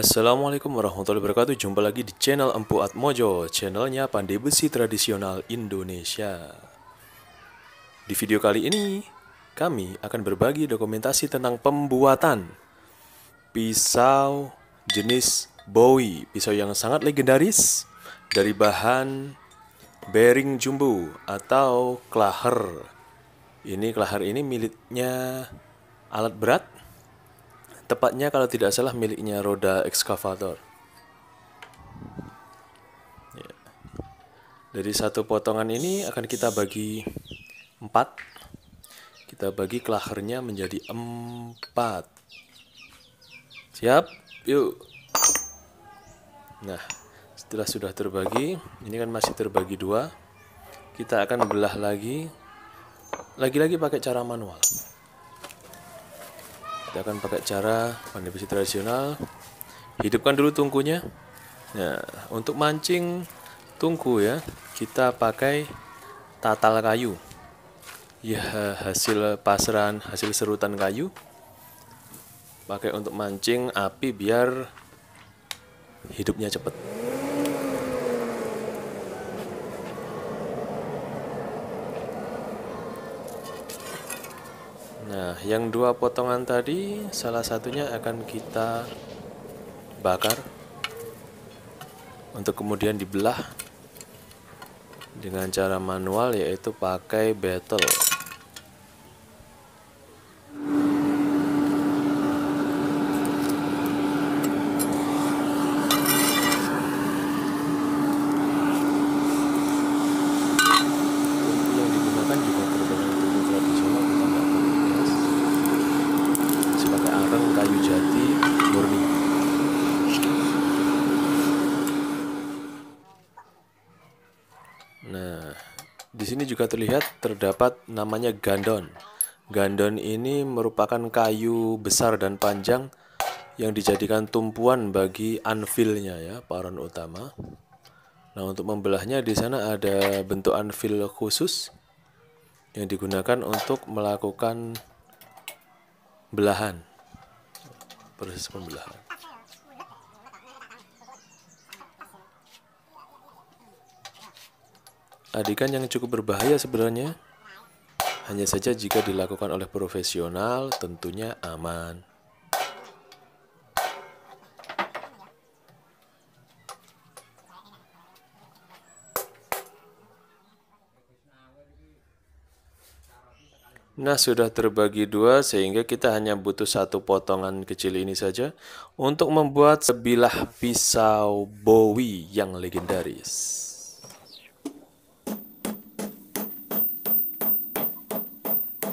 Assalamualaikum warahmatullahi wabarakatuh. Jumpa lagi di channel Empu Atmojo, channelnya pandai besi tradisional Indonesia. Di video kali ini, kami akan berbagi dokumentasi tentang pembuatan pisau jenis Bowie, pisau yang sangat legendaris dari bahan bearing jumbo atau klaher. Klaher ini miliknya alat berat. Tepatnya kalau tidak salah miliknya roda ekskavator. Dari satu potongan ini akan kita bagi 4. Kita bagi klahernya menjadi 4. Siap? Yuk. Nah, setelah sudah terbagi, ini kan masih terbagi 2. Kita akan belah lagi pakai cara manual. Kita akan pakai cara pandai besi tradisional. Hidupkan dulu tungkunya. Nah, untuk mancing tungku ya, kita pakai tatal kayu. Ya, hasil pasaran, hasil serutan kayu. Pakai untuk mancing api biar hidupnya cepat. Nah, yang 2 potongan tadi salah satunya akan kita bakar untuk kemudian dibelah dengan cara manual, yaitu pakai betel. Yang digunakan juga terbilang tungku tradisional, kita nggak pakai gas, masih pakai areng kayu jati murni. Nah, di sini juga terdapat namanya gandon. Gandon ini merupakan kayu besar dan panjang yang dijadikan tumpuan bagi anvilnya ya, paron utama. Nah, untuk membelahnya di sana ada bentuk anvil khusus yang digunakan untuk melakukan belahan, proses pembelahan. Adikan yang cukup berbahaya sebenarnya, hanya saja jika dilakukan oleh profesional tentunya aman. Nah, sudah terbagi 2 sehingga kita hanya butuh 1 potongan kecil ini saja untuk membuat sebilah pisau Bowie yang legendaris.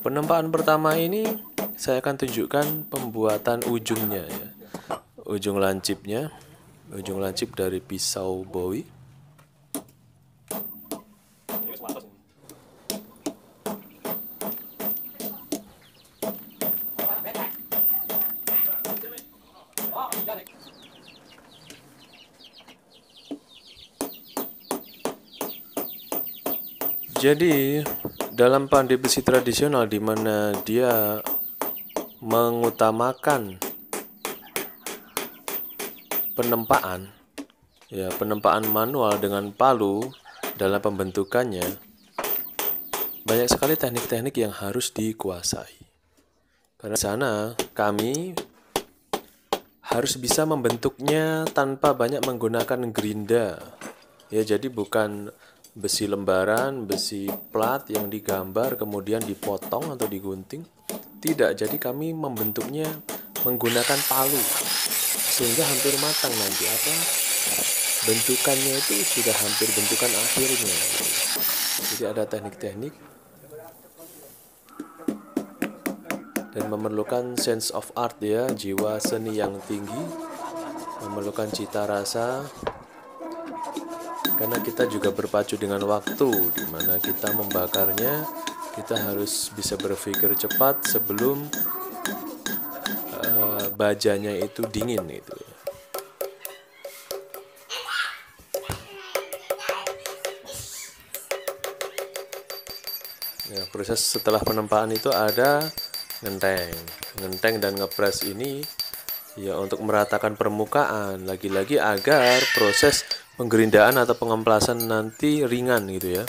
Penempaan pertama ini saya akan tunjukkan pembuatan ujungnya ya. Ujung lancip dari pisau Bowie. Jadi, dalam pandai besi tradisional di mana dia mengutamakan penempaan manual dengan palu dalam pembentukannya, banyak sekali teknik-teknik yang harus dikuasai. Karena di sana kami harus bisa membentuknya tanpa banyak menggunakan gerinda. Ya, jadi bukan besi lembaran, besi plat yang digambar kemudian dipotong atau digunting. Tidak, jadi kami membentuknya menggunakan palu sehingga hampir matang nanti bentukannya itu sudah hampir bentukan akhirnya. Jadi ada teknik-teknik dan memerlukan sense of art ya, jiwa seni yang tinggi, memerlukan cita rasa. Karena kita juga berpacu dengan waktu, di mana kita membakarnya, kita harus bisa berpikir cepat sebelum bajanya itu dingin itu. Ya, proses setelah penempaan itu ada ngenteng dan ngepres ini Ya, untuk meratakan permukaan, lagi-lagi agar proses penggerindaan atau pengemplasan nanti ringan gitu ya.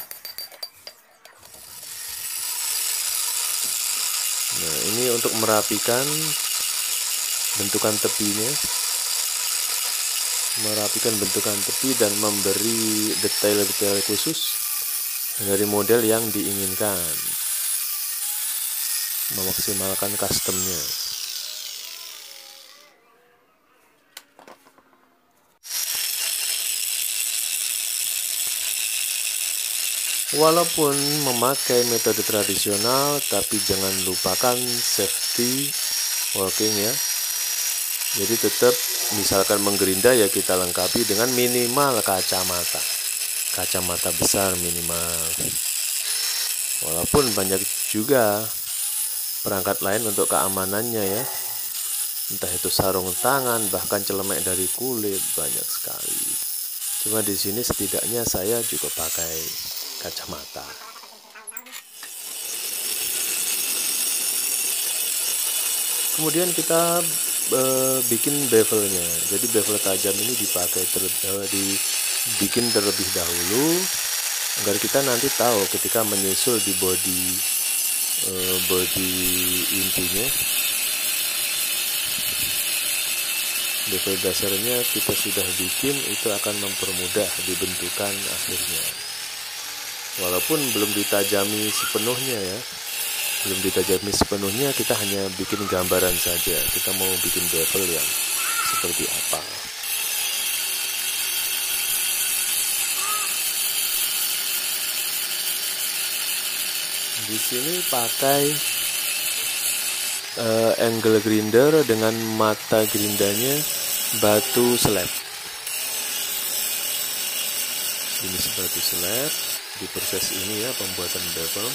Nah, ini untuk merapikan bentukan tepinya, dan memberi detail-detail khusus dari model yang diinginkan, memaksimalkan customnya. Walaupun memakai metode tradisional, tapi jangan lupakan safety walking ya. Jadi tetap misalkan menggerinda ya kita lengkapi dengan minimal kacamata besar minimal. Walaupun banyak juga perangkat lain untuk keamanannya ya. Entah itu sarung tangan, bahkan celemek dari kulit, banyak sekali. Cuma di sini setidaknya saya juga pakai kacamata. Kemudian kita bikin bevelnya. Jadi bevel tajam ini dibikin terlebih dahulu agar kita nanti tahu ketika menyusul di body intinya. Bevel dasarnya kita sudah bikin, itu akan mempermudah dibentukan akhirnya. Walaupun belum ditajami sepenuhnya ya. Kita hanya bikin gambaran saja. Kita mau bikin bevel yang seperti apa. Di sini pakai angle grinder dengan mata gerindanya batu slab. Ini batu slab di proses ini ya, pembuatan bevel.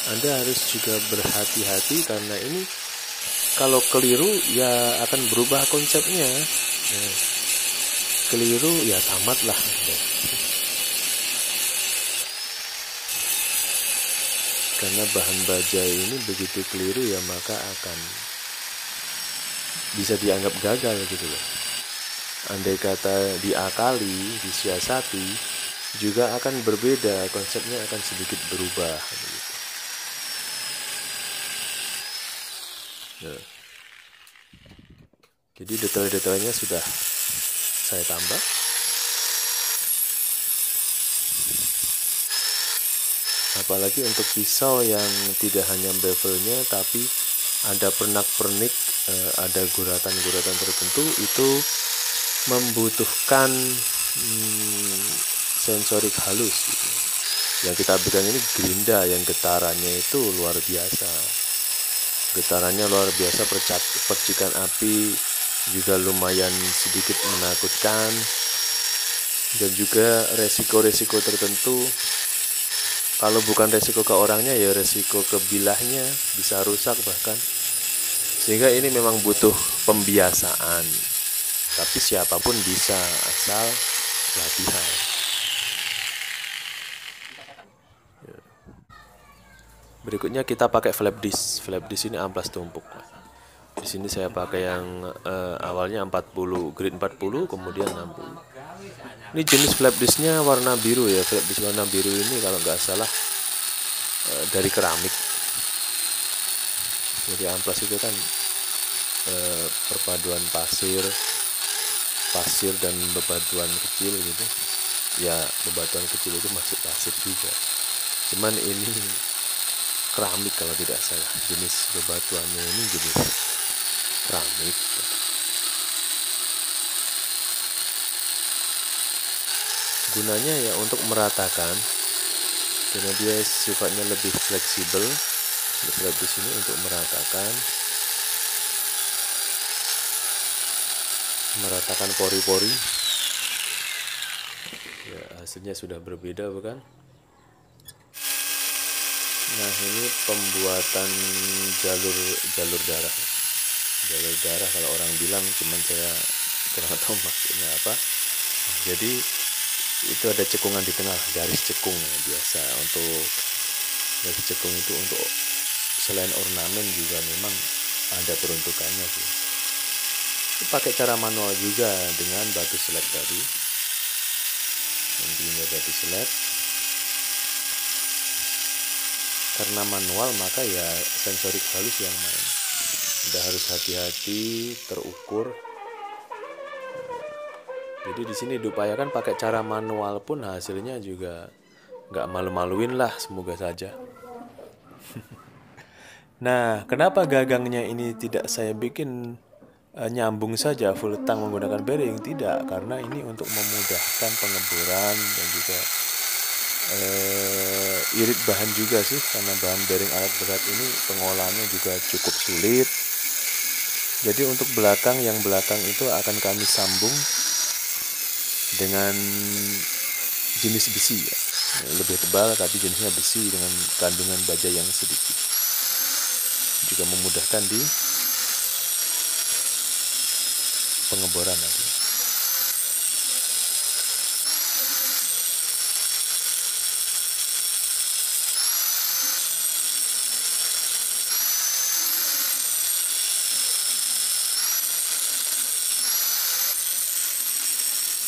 Anda harus juga berhati-hati karena ini kalau keliru ya akan berubah konsepnya. Nah, keliru ya tamatlah. Karena bahan baja ini begitu keliru ya maka akan bisa dianggap gagal gitu loh. Andai kata diakali, disiasati, juga akan berbeda, konsepnya akan sedikit berubah gitu. Nah, jadi detail-detailnya sudah saya tambah. Apalagi untuk pisau yang tidak hanya bevelnya tapi ada pernak-pernik, ada guratan-guratan tertentu, itu membutuhkan sensorik halus gitu. Yang kita berikan ini gerinda yang getarannya itu luar biasa. Percikan api juga lumayan sedikit menakutkan, dan juga resiko-resiko tertentu. Kalau bukan resiko ke orangnya ya resiko ke bilahnya, bisa rusak bahkan. Sehingga ini memang butuh pembiasaan. Tapi siapapun bisa asal latihan. Berikutnya kita pakai flap disc. Flap disc ini amplas tumpuk. Di sini saya pakai yang awalnya 40, grade 40, kemudian 60. Ini jenis flap discnya warna biru ya. Flap disc warna biru ini kalau nggak salah dari keramik. Jadi amplas itu kan perpaduan pasir dan bebatuan kecil gitu. Ya bebatuan kecil itu masuk pasir juga. Cuman ini keramik kalau tidak salah. Jenis bebatuannya ini jenis keramik. Gunanya ya untuk meratakan, karena dia sifatnya lebih fleksibel. Di sini untuk meratakan pori-pori. Ya, hasilnya sudah berbeda bukan? Nah, ini pembuatan jalur darah. Jalur darah kalau orang bilang, cuman saya kurang tahu maksudnya apa. Jadi itu ada cekungan di tengah, garis cekung ya, biasa untuk garis cekung itu untuk selain ornamen juga memang ada peruntukannya sih. Pakai cara manual juga dengan batu slab tadi. Intinya batu slab. Karena manual maka ya sensorik halus yang main. Udah harus hati-hati, terukur. Jadi di sini diupayakan pakai cara manual pun hasilnya juga nggak malu-maluin lah, semoga saja. Nah, kenapa gagangnya ini tidak saya bikin nyambung saja full tang menggunakan bearing? Tidak, karena ini untuk memudahkan pengeboran dan juga irit bahan juga sih, karena bahan bearing alat berat ini pengolahannya juga cukup sulit. Jadi untuk yang belakang itu akan kami sambung dengan jenis besi ya. Lebih tebal tapi jenisnya besi dengan kandungan baja yang sedikit. Juga memudahkan di pengeboran nanti.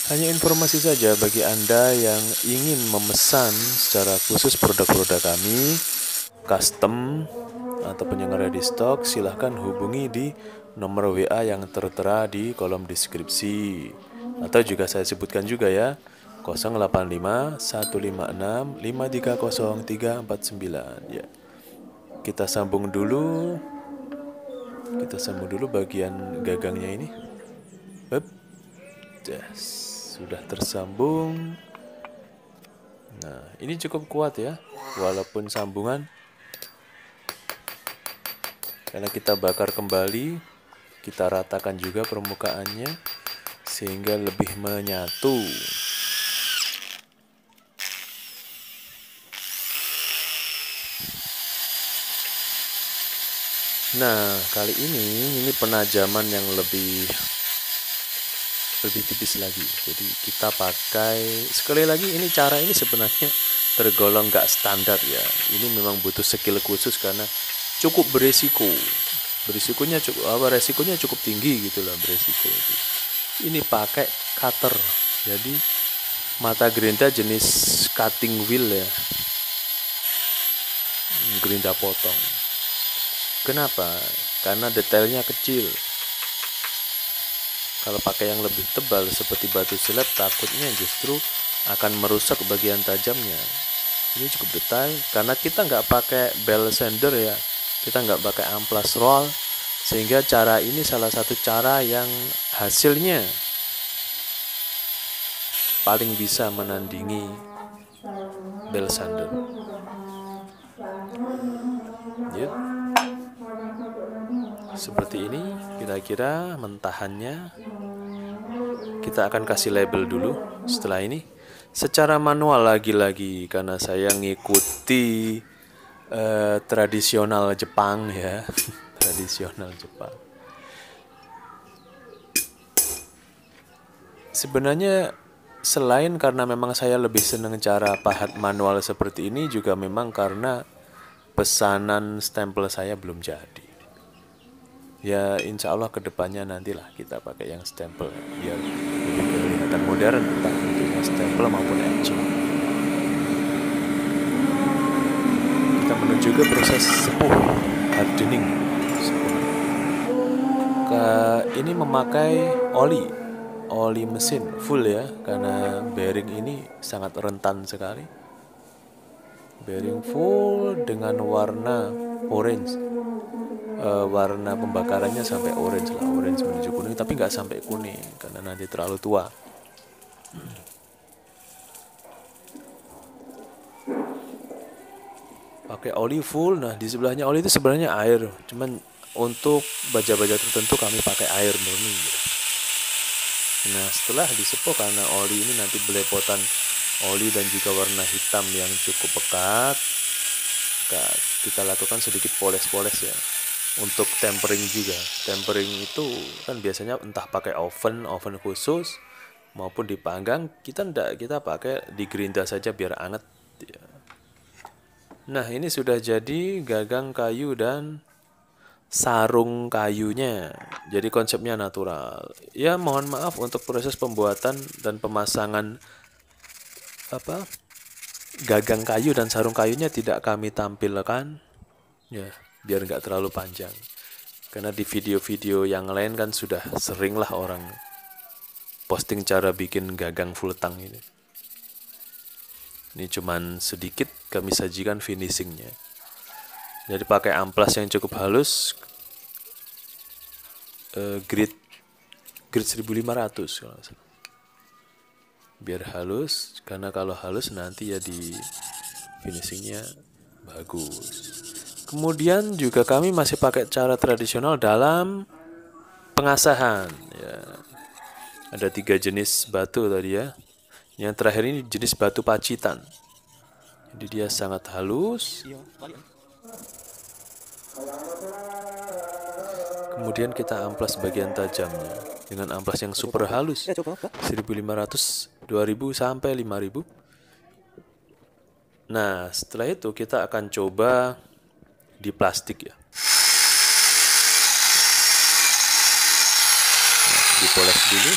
Hanya informasi saja bagi Anda yang ingin memesan secara khusus produk-produk kami, custom ataupun yang ada di stok, silahkan hubungi di nomor WA yang tertera di kolom deskripsi. Atau juga saya sebutkan juga ya, 085 156 530 349 ya. Kita sambung dulu bagian gagangnya ini. Sudah tersambung. Nah, ini cukup kuat ya, walaupun sambungan. Karena kita bakar kembali, kita ratakan juga permukaannya sehingga lebih menyatu. Nah, kali ini penajaman yang lebih tipis lagi. Jadi kita pakai, sekali lagi ini cara ini sebenarnya tergolong nggak standar ya. Ini memang butuh skill khusus karena cukup beresiko. Resikonya cukup tinggi gitu lah beresiko itu. Ini pakai cutter. Jadi mata gerinda jenis cutting wheel ya. Gerinda potong. Kenapa? Karena detailnya kecil. Kalau pakai yang lebih tebal seperti batu slab, takutnya justru akan merusak bagian tajamnya. Ini cukup detail karena kita nggak pakai bell sander ya, kita nggak pakai amplas roll, sehingga cara ini salah satu cara yang hasilnya paling bisa menandingi bell sander. Yep. Seperti ini kira-kira mentahannya. Kita akan kasih label dulu setelah ini secara manual lagi-lagi karena saya ngikuti tradisional Jepang ya. Tradisional Jepang. Sebenarnya selain karena memang saya lebih senang cara pahat manual seperti ini, juga memang karena pesanan stempel saya belum jadi. Ya insya Allah kedepannya nantilah kita pakai yang stempel biar lebih kelihatan modern, entah bentuknya stempel maupun etching. Kita menuju ke proses sepuh hardening. Ini memakai oli mesin full ya, karena bearing ini sangat rentan sekali. Bearing full dengan warna orange. Warna pembakarannya sampai orange menuju kuning, tapi nggak sampai kuning karena nanti terlalu tua. Pakai oli full. Nah di sebelahnya oli itu sebenarnya air, cuman untuk baja-baja tertentu kami pakai air murni. Nah setelah disepok, karena oli ini nanti belepotan oli dan juga warna hitam yang cukup pekat, kita lakukan sedikit poles-poles ya. Untuk tempering juga. Tempering itu kan biasanya entah pakai oven khusus maupun dipanggang. Kita pakai digerinda saja biar anget ya. Nah ini sudah jadi gagang kayu dan sarung kayunya. Jadi konsepnya natural. Ya mohon maaf untuk proses pembuatan dan pemasangan apa gagang kayu dan sarung kayunya tidak kami tampilkan ya biar nggak terlalu panjang. Karena di video-video yang lain kan sudah sering lah orang posting cara bikin gagang full tang ini. Ini cuman sedikit kami sajikan finishingnya. Jadi pakai amplas yang cukup halus, grade 1500 kalau nggak salah. Biar halus, karena kalau halus nanti ya di finishingnya bagus. Kemudian juga kami masih pakai cara tradisional dalam pengasahan. Ya. Ada 3 jenis batu tadi ya. Yang terakhir ini jenis batu pacitan. Jadi dia sangat halus. Kemudian kita amplas bagian tajamnya dengan amplas yang super halus. 1500, 2000 sampai 5000. Nah, setelah itu kita akan coba di plastik ya. Nah, dipoles dulu.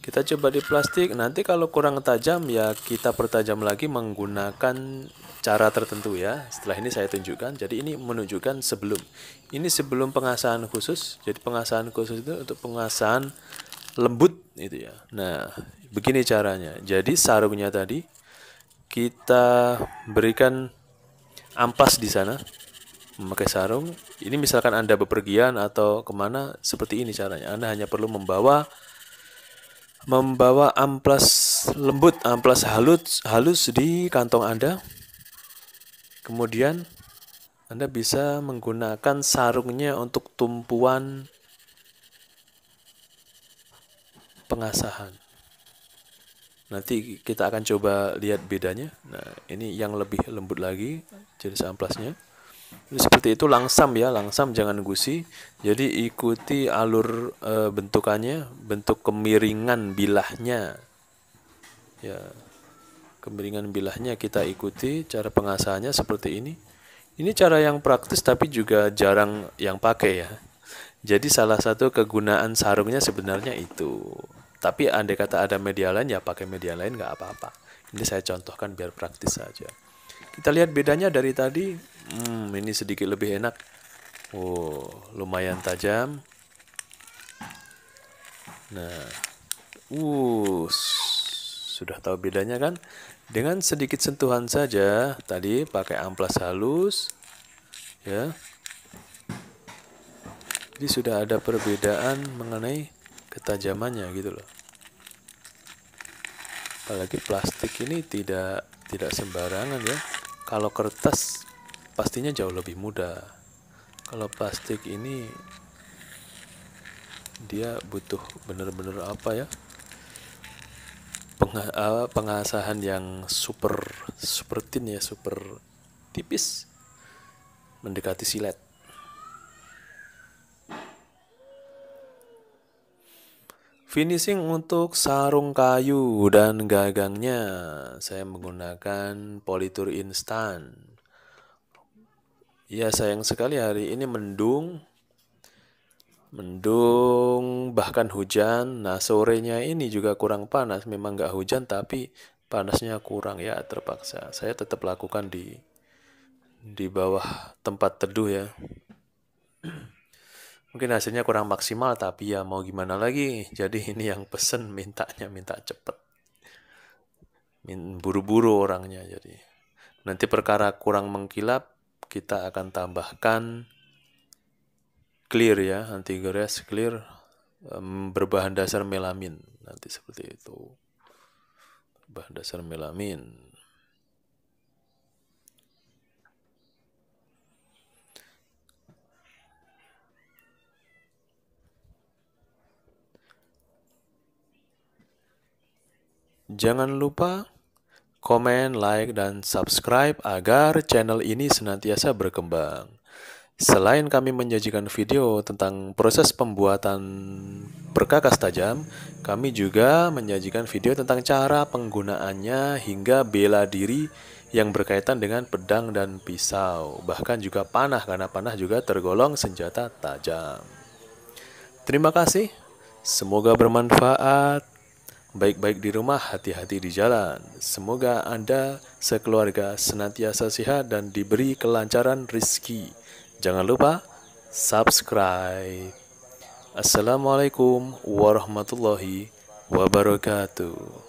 Kita coba di plastik, nanti kalau kurang tajam ya kita pertajam lagi menggunakan cara tertentu ya. Setelah ini saya tunjukkan, jadi ini menunjukkan sebelum. Ini sebelum pengasahan khusus, jadi pengasahan khusus itu untuk pengasahan lembut itu ya. Nah, begini caranya. Jadi sarungnya tadi kita berikan ampas di sana, memakai sarung. Ini misalkan Anda bepergian atau kemana, seperti ini caranya. Anda hanya perlu membawa amplas lembut, amplas halus di kantong Anda. Kemudian Anda bisa menggunakan sarungnya untuk tumpuan pengasahan. Nanti kita akan coba lihat bedanya. Nah, ini yang lebih lembut lagi jenis amplasnya. Jadi seperti itu, langsam ya, langsam, jangan gusi. Jadi ikuti alur bentukannya, bentuk kemiringan bilahnya. Ya, kemiringan bilahnya kita ikuti, cara pengasahannya seperti ini. Ini cara yang praktis tapi juga jarang yang pakai ya. Jadi salah satu kegunaan sarungnya sebenarnya itu. Tapi andai kata ada media lain ya pakai media lain nggak apa-apa. Ini saya contohkan biar praktis saja. Kita lihat bedanya dari tadi. Ini sedikit lebih enak. Oh, lumayan tajam. Nah, sudah tahu bedanya kan? Dengan sedikit sentuhan saja, tadi pakai amplas halus, ya. Jadi sudah ada perbedaan mengenai ketajamannya gitu loh. Apalagi plastik ini tidak sembarangan ya. Kalau kertas pastinya jauh lebih mudah. Kalau plastik ini dia butuh bener-bener apa ya? Pengasahan yang super thin ya, super tipis, mendekati silet. Finishing untuk sarung kayu dan gagangnya saya menggunakan politur instan. Ya, sayang sekali hari ini mendung bahkan hujan. Nah, sorenya ini juga kurang panas. Memang nggak hujan tapi panasnya kurang ya, terpaksa saya tetap lakukan di bawah tempat teduh ya. Mungkin hasilnya kurang maksimal tapi ya mau gimana lagi. Jadi ini yang pesen minta cepet, buru-buru orangnya. Jadi nanti perkara kurang mengkilap kita akan tambahkan clear ya, anti gores clear berbahan dasar melamin. Nanti seperti itu, berbahan dasar melamin. Jangan lupa komen, like, dan subscribe agar channel ini senantiasa berkembang. Selain kami menyajikan video tentang proses pembuatan perkakas tajam, kami juga menyajikan video tentang cara penggunaannya hingga bela diri yang berkaitan dengan pedang dan pisau, bahkan juga panah karena panah juga tergolong senjata tajam. Terima kasih, semoga bermanfaat. Baik-baik di rumah, hati-hati di jalan. Semoga Anda sekeluarga senantiasa sehat dan diberi kelancaran rizki. Jangan lupa subscribe. Assalamualaikum warahmatullahi wabarakatuh.